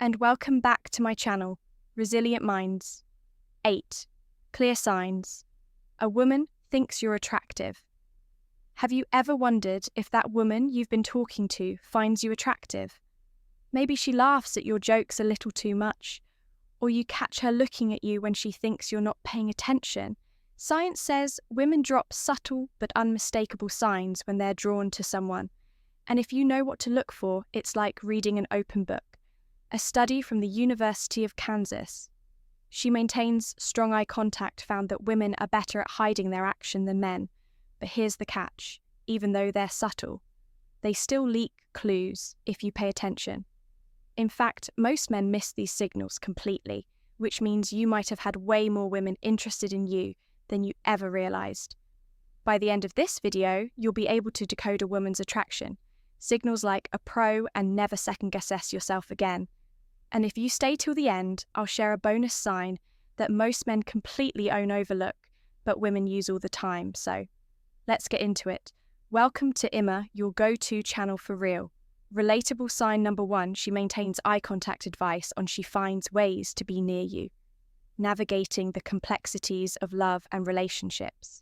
and welcome back to my channel, Resilient Minds. 8. Clear signs. A woman thinks you're attractive. Have you ever wondered if that woman you've been talking to finds you attractive? Maybe she laughs at your jokes a little too much, or you catch her looking at you when she thinks you're not paying attention. Science says women drop subtle but unmistakable signs when they're drawn to someone. And if you know what to look for, it's like reading an open book. A study from the University of Kansas. She maintains strong eye contact found that women are better at hiding their action than men. But here's the catch. Even though they're subtle, they still leak clues if you pay attention. In fact, most men miss these signals completely, which means you might have had way more women interested in you than you ever realized. By the end of this video, you'll be able to decode a woman's attraction. Signals like a pro and never second-guess yourself again. And if you stay till the end, I'll share a bonus sign that most men completely overlook, but women use all the time. So let's get into it. Welcome to Emma, your go-to channel for real. Relatable sign number 1, she maintains eye contact advice on she finds ways to be near you. Navigating the complexities of love and relationships.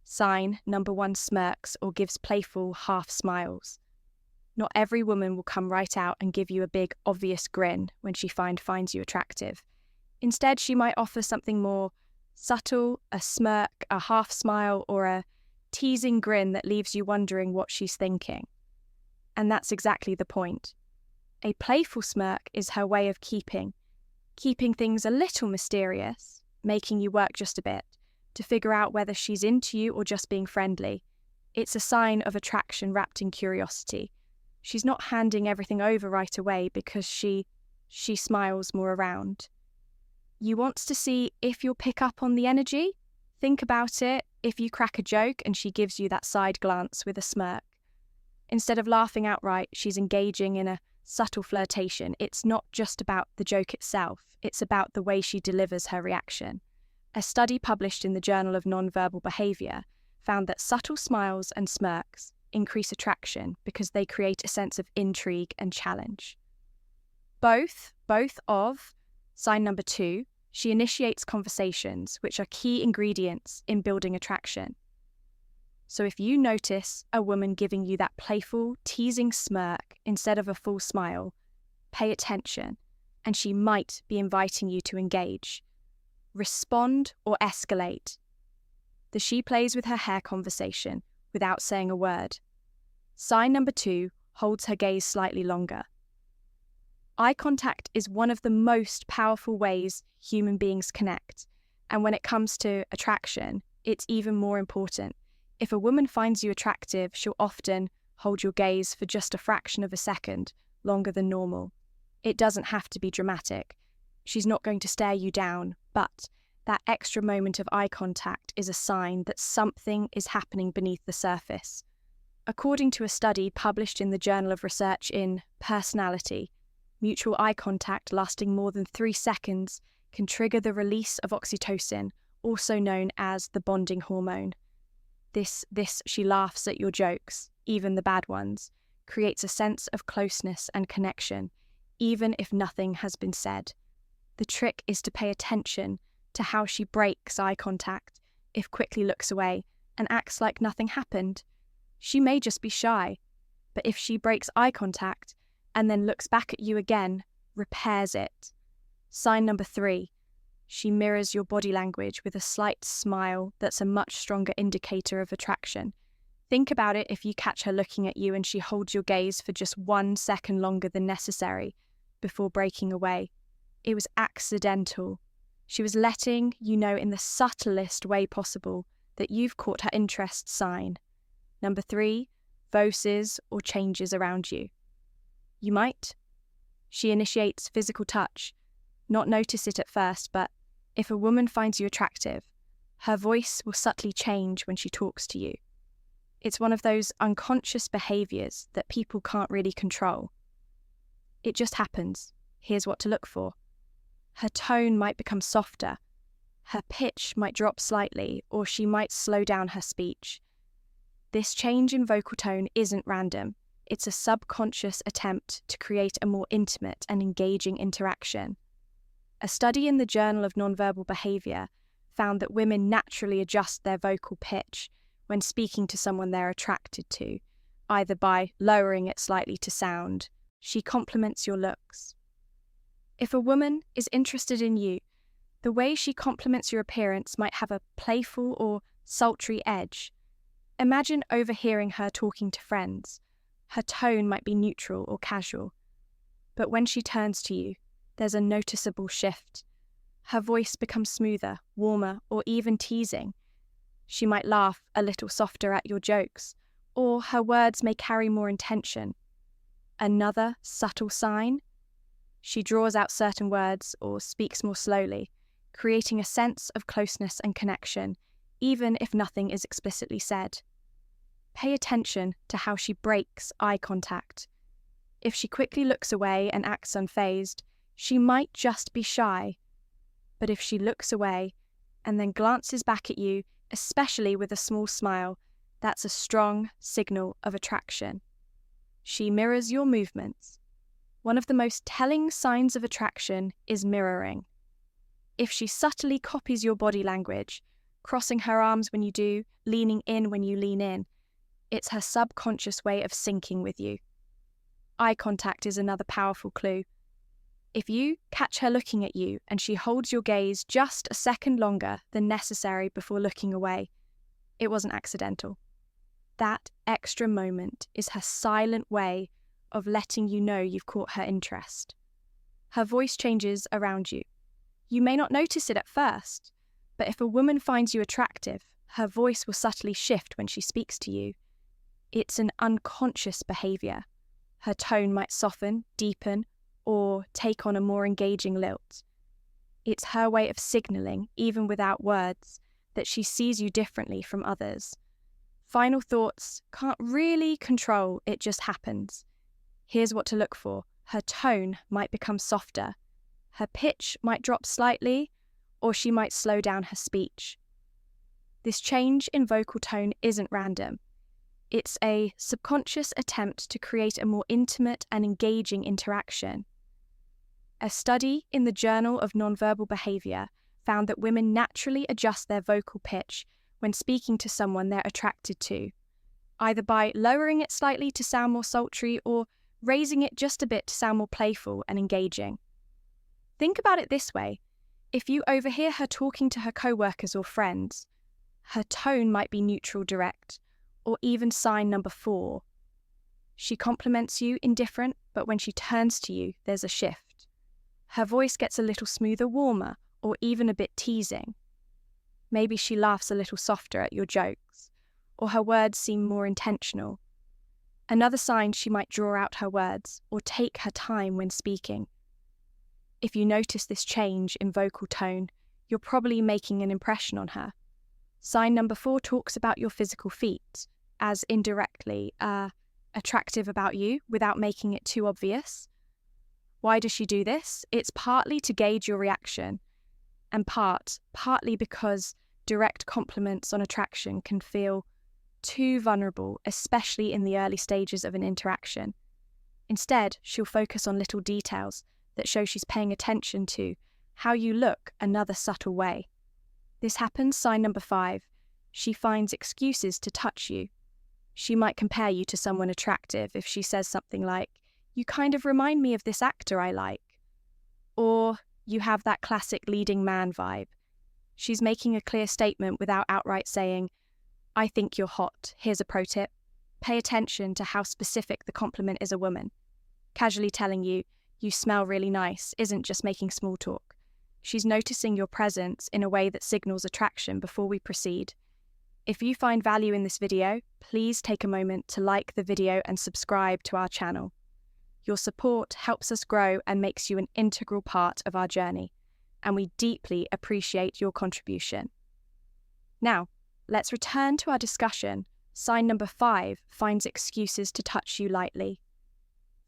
Sign number 1, smirks or gives playful half smiles. Not every woman will come right out and give you a big, obvious grin when she finds you attractive. Instead, she might offer something more subtle, a smirk, a half smile, or a teasing grin that leaves you wondering what she's thinking. And that's exactly the point. A playful smirk is her way of keeping things a little mysterious, making you work just a bit to figure out whether she's into you or just being friendly. It's a sign of attraction wrapped in curiosity. She's not handing everything over right away because she smiles more around. You want to see if you'll pick up on the energy? Think about it if you crack a joke and she gives you that side glance with a smirk. Instead of laughing outright, she's engaging in a subtle flirtation. It's not just about the joke itself, it's about the way she delivers her reaction. A study published in the Journal of Nonverbal Behavior found that subtle smiles and smirks increase attraction because they create a sense of intrigue and challenge. Both of sign number 2, she initiates conversations, which are key ingredients in building attraction. So if you notice a woman giving you that playful, teasing smirk instead of a full smile, pay attention, and she might be inviting you to engage. Respond or escalate. The she plays with her hair conversation without saying a word. Sign number 2 holds her gaze slightly longer. Eye contact is one of the most powerful ways human beings connect, and when it comes to attraction, it's even more important. If a woman finds you attractive, she'll often hold your gaze for just a fraction of a second, longer than normal. It doesn't have to be dramatic. She's not going to stare you down, but that extra moment of eye contact is a sign that something is happening beneath the surface. According to a study published in the Journal of Research in Personality, mutual eye contact lasting more than 3 seconds can trigger the release of oxytocin, also known as the bonding hormone. This she laughs at your jokes, even the bad ones, creates a sense of closeness and connection, even if nothing has been said. The trick is to pay attention to how she breaks eye contact, if quickly looks away and acts like nothing happened. She may just be shy, but if she breaks eye contact and then looks back at you again, repairs it. Sign number 3, she mirrors your body language with a slight smile that's a much stronger indicator of attraction. Think about it if you catch her looking at you and she holds your gaze for just 1 second longer than necessary before breaking away. It was accidental. She was letting you know in the subtlest way possible that you've caught her interest. Sign number 3, voices or changes around you. You might. She initiates physical touch. Not notice it at first, but if a woman finds you attractive, her voice will subtly change when she talks to you. It's one of those unconscious behaviors that people can't really control. It just happens. Here's what to look for. Her tone might become softer, her pitch might drop slightly, or she might slow down her speech. This change in vocal tone isn't random. it's a subconscious attempt to create a more intimate and engaging interaction. A study in the Journal of Nonverbal Behavior found that women naturally adjust their vocal pitch when speaking to someone they're attracted to, either by lowering it slightly to sound, "She compliments your looks." If a woman is interested in you, the way she compliments your appearance might have a playful or sultry edge. Imagine overhearing her talking to friends. Her tone might be neutral or casual. But when she turns to you, there's a noticeable shift. Her voice becomes smoother, warmer, or even teasing. She might laugh a little softer at your jokes, or her words may carry more intention. Another subtle sign? She draws out certain words or speaks more slowly, creating a sense of closeness and connection, even if nothing is explicitly said. Pay attention to how she breaks eye contact. If she quickly looks away and acts unfazed, she might just be shy. But if she looks away and then glances back at you, especially with a small smile, that's a strong signal of attraction. She mirrors your movements. One of the most telling signs of attraction is mirroring. If she subtly copies your body language, crossing her arms when you do, leaning in when you lean in, it's her subconscious way of syncing with you. Eye contact is another powerful clue. If you catch her looking at you and she holds your gaze just a second longer than necessary before looking away, it wasn't accidental. That extra moment is her silent way of letting you know you've caught her interest. Her voice changes around you. You may not notice it at first, but if a woman finds you attractive, her voice will subtly shift when she speaks to you. It's an unconscious behavior. Her tone might soften, deepen, or take on a more engaging lilt. It's her way of signaling, even without words, that she sees you differently from others. Final thoughts can't really control, it just happens. Here's what to look for. Her tone might become softer. Her pitch might drop slightly, or she might slow down her speech. This change in vocal tone isn't random. It's a subconscious attempt to create a more intimate and engaging interaction. A study in the Journal of Nonverbal Behavior found that women naturally adjust their vocal pitch when speaking to someone they're attracted to, either by lowering it slightly to sound more sultry or raising it just a bit to sound more playful and engaging. Think about it this way. If you overhear her talking to her co-workers or friends, her tone might be neutral, direct, or even sign number 4. She compliments you indifferent, but when she turns to you, there's a shift. Her voice gets a little smoother, warmer, or even a bit teasing. Maybe she laughs a little softer at your jokes, or her words seem more intentional. Another sign, she might draw out her words or take her time when speaking. If you notice this change in vocal tone, you're probably making an impression on her. Sign number 4 talks about your physical feet, as indirectly attractive about you without making it too obvious. Why does she do this? It's partly to gauge your reaction, and partly because direct compliments on attraction can feel too vulnerable, especially in the early stages of an interaction. Instead, she'll focus on little details that show she's paying attention to how you look, another subtle way. This happens, sign number 5. She finds excuses to touch you. She might compare you to someone attractive if she says something like, "You kind of remind me of this actor I like." Or, "You have that classic leading man vibe." She's making a clear statement without outright saying, "I think you're hot. Here's a pro tip. Pay attention to how specific the compliment is a woman." Casually telling you, "You smell really nice," isn't just making small talk. She's noticing your presence in a way that signals attraction before we proceed. If you find value in this video, please take a moment to like the video and subscribe to our channel. Your support helps us grow and makes you an integral part of our journey, and we deeply appreciate your contribution. Now, let's return to our discussion. Sign number 5 finds excuses to touch you lightly.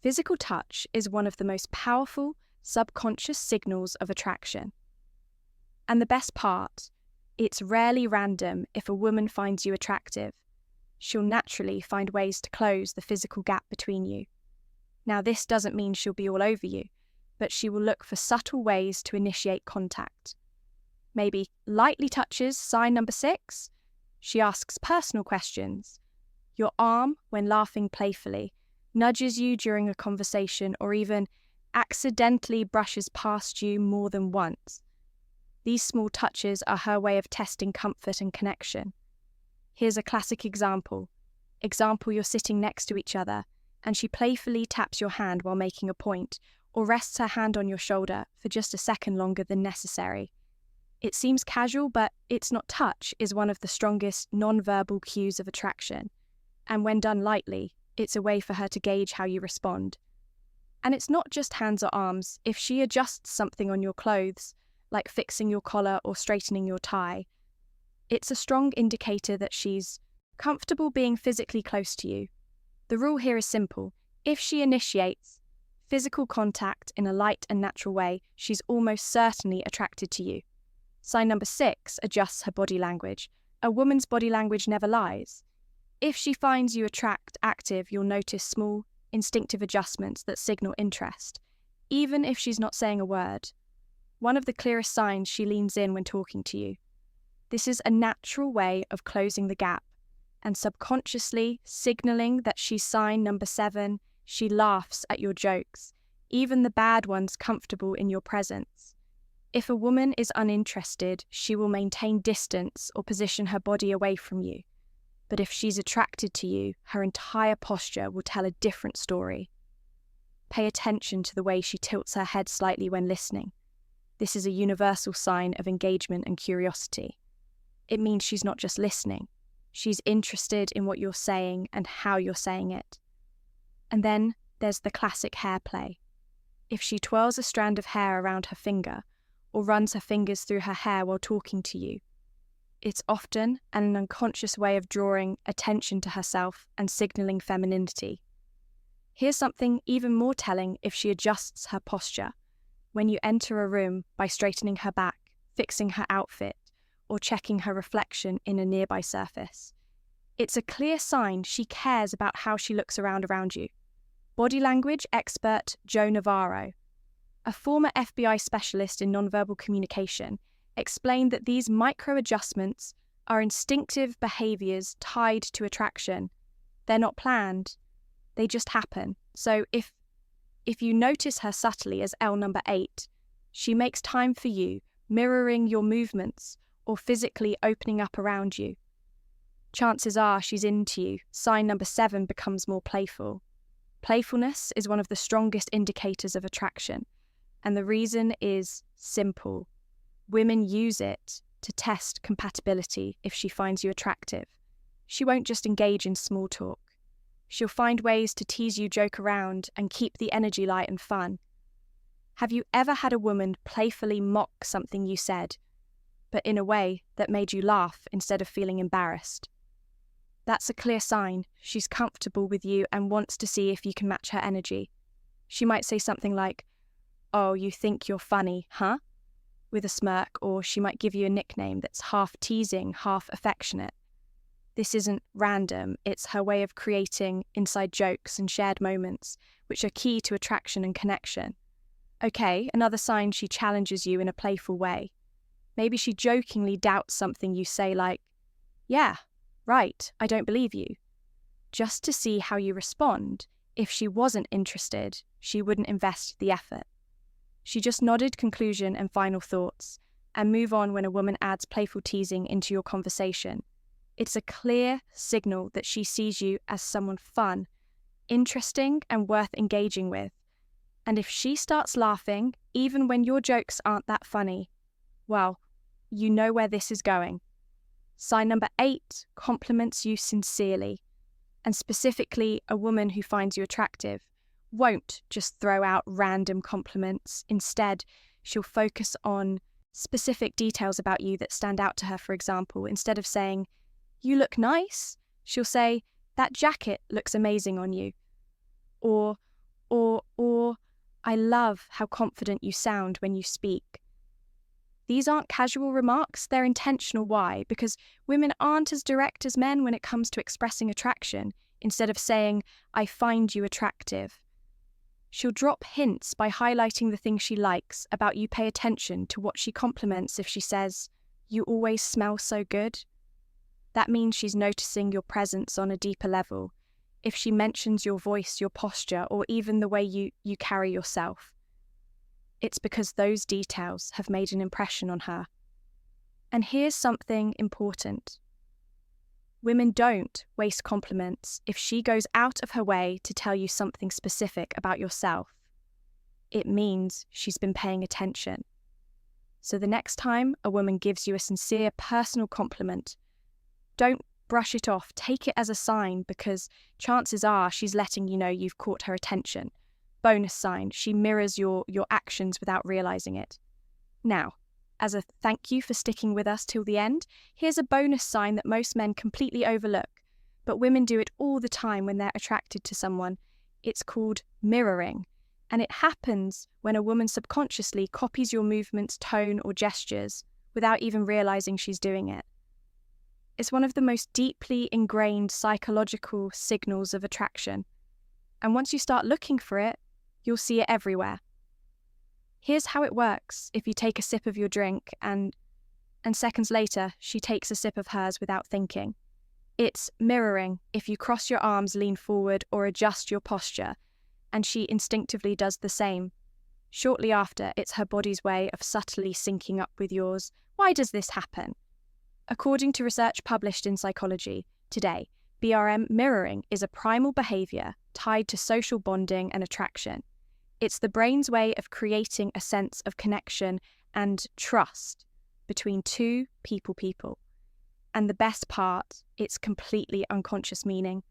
Physical touch is one of the most powerful subconscious signals of attraction. And the best part, it's rarely random if a woman finds you attractive. she'll naturally find ways to close the physical gap between you. Now, this doesn't mean she'll be all over you, but she will look for subtle ways to initiate contact. Maybe lightly touches sign number 6. She asks personal questions. Your arm when laughing playfully, nudges you during a conversation, or even accidentally brushes past you more than once. These small touches are her way of testing comfort and connection. Here's a classic example. You're sitting next to each other, and she playfully taps your hand while making a point, or rests her hand on your shoulder for just a second longer than necessary. It seems casual, but "it's not touch" is one of the strongest non-verbal cues of attraction. And when done lightly, it's a way for her to gauge how you respond. And it's not just hands or arms. If she adjusts something on your clothes, like fixing your collar or straightening your tie, it's a strong indicator that she's comfortable being physically close to you. The rule here is simple. If she initiates physical contact in a light and natural way, she's almost certainly attracted to you. Sign number 6 adjusts her body language. A woman's body language never lies. If she finds you active, you'll notice small, instinctive adjustments that signal interest, even if she's not saying a word. One of the clearest signs, she leans in when talking to you. This is a natural way of closing the gap and subconsciously signaling that she's sign number 7. She laughs at your jokes, even the bad ones, comfortable in your presence. If a woman is uninterested, she will maintain distance or position her body away from you. But if she's attracted to you, her entire posture will tell a different story. Pay attention to the way she tilts her head slightly when listening. This is a universal sign of engagement and curiosity. It means she's not just listening. She's interested in what you're saying and how you're saying it. And then there's the classic hair play. If she twirls a strand of hair around her finger or runs her fingers through her hair while talking to you, it's often an unconscious way of drawing attention to herself and signaling femininity. Here's something even more telling: if she adjusts her posture when you enter a room by straightening her back, fixing her outfit, or checking her reflection in a nearby surface. It's a clear sign she cares about how she looks around you. Body language expert Joe Navarro, a former FBI specialist in nonverbal communication, explained that these micro-adjustments are instinctive behaviors tied to attraction. They're not planned, they just happen. So if you notice her subtly as L number 8, she makes time for you, mirroring your movements or physically opening up around you. Chances are she's into you. Sign number 7 becomes more playful. Playfulness is one of the strongest indicators of attraction, and the reason is simple. Women use it to test compatibility. If she finds you attractive, she won't just engage in small talk. She'll find ways to tease you, joke around, and keep the energy light and fun. Have you ever had a woman playfully mock something you said, but in a way that made you laugh instead of feeling embarrassed? That's a clear sign she's comfortable with you and wants to see if you can match her energy. She might say something like, "Oh, you think you're funny, huh?" with a smirk, or she might give you a nickname that's half teasing, half affectionate. This isn't random, it's her way of creating inside jokes and shared moments, which are key to attraction and connection. Okay, another sign, she challenges you in a playful way. Maybe she jokingly doubts something you say, like, "Yeah, right, I don't believe you," just to see how you respond. If she wasn't interested, she wouldn't invest the effort. She just nodded conclusion and final thoughts, and move on when a woman adds playful teasing into your conversation. It's a clear signal that she sees you as someone fun, interesting, and worth engaging with. And if she starts laughing, even when your jokes aren't that funny, well, you know where this is going. Sign number 8 compliments you sincerely, and specifically a woman who finds you attractive won't just throw out random compliments. Instead, she'll focus on specific details about you that stand out to her. For example, instead of saying, "You look nice," she'll say, "That jacket looks amazing on you." Or, "I love how confident you sound when you speak." These aren't casual remarks, they're intentional. Why? Because women aren't as direct as men when it comes to expressing attraction. Instead of saying, I find you attractive, she'll drop hints by highlighting the things she likes about you. Pay attention to what she compliments. If she says, you always smell so good, that means she's noticing your presence on a deeper level. If she mentions your voice, your posture, or even the way you carry yourself, it's because those details have made an impression on her. And here's something important. Women don't waste compliments. If she goes out of her way to tell you something specific about yourself, it means she's been paying attention. So the next time a woman gives you a sincere, personal compliment, don't brush it off. Take it as a sign, because chances are she's letting you know you've caught her attention. Bonus sign, she mirrors your actions without realizing it. Now, as a thank you for sticking with us till the end, here's a bonus sign that most men completely overlook, but women do it all the time when they're attracted to someone. It's called mirroring, and it happens when a woman subconsciously copies your movements, tone, or gestures without even realizing she's doing it. It's one of the most deeply ingrained psychological signals of attraction, and once you start looking for it, you'll see it everywhere. Here's how it works. If you take a sip of your drink and seconds later she takes a sip of hers without thinking. It's mirroring. If you cross your arms, lean forward, or adjust your posture, and she instinctively does the same. Shortly after, it's her body's way of subtly syncing up with yours. Why does this happen? According to research published in Psychology Today, BRM mirroring is a primal behavior tied to social bonding and attraction. It's the brain's way of creating a sense of connection and trust between two people. And the best part, it's completely unconscious, meaning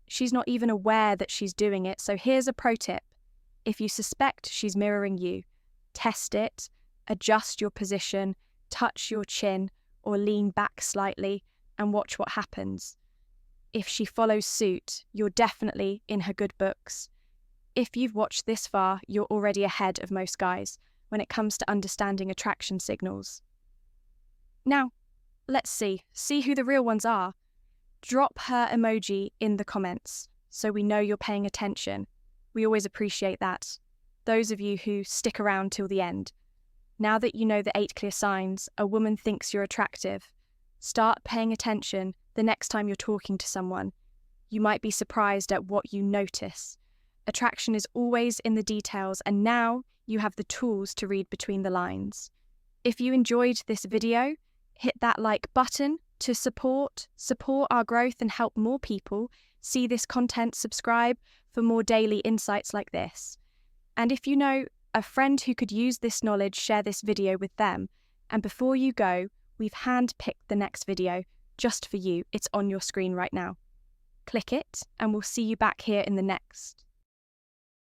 she's not even aware that she's doing it. So here's a pro tip. If you suspect she's mirroring you, test it, adjust your position, touch your chin, or lean back slightly and watch what happens. If she follows suit, you're definitely in her good books. If you've watched this far, you're already ahead of most guys when it comes to understanding attraction signals. Now, let's see who the real ones are. Drop her emoji in the comments so we know you're paying attention. We always appreciate that. Those of you who stick around till the end. Now that you know the 8 clear signs a woman thinks you're attractive, start paying attention the next time you're talking to someone. You might be surprised at what you notice. Attraction is always in the details, and now you have the tools to read between the lines. If you enjoyed this video, hit that like button to support our growth and help more people see this content. Subscribe for more daily insights like this. And if you know a friend who could use this knowledge, share this video with them. And before you go, we've handpicked the next video just for you. It's on your screen right now. Click it, and we'll see you back here in the next.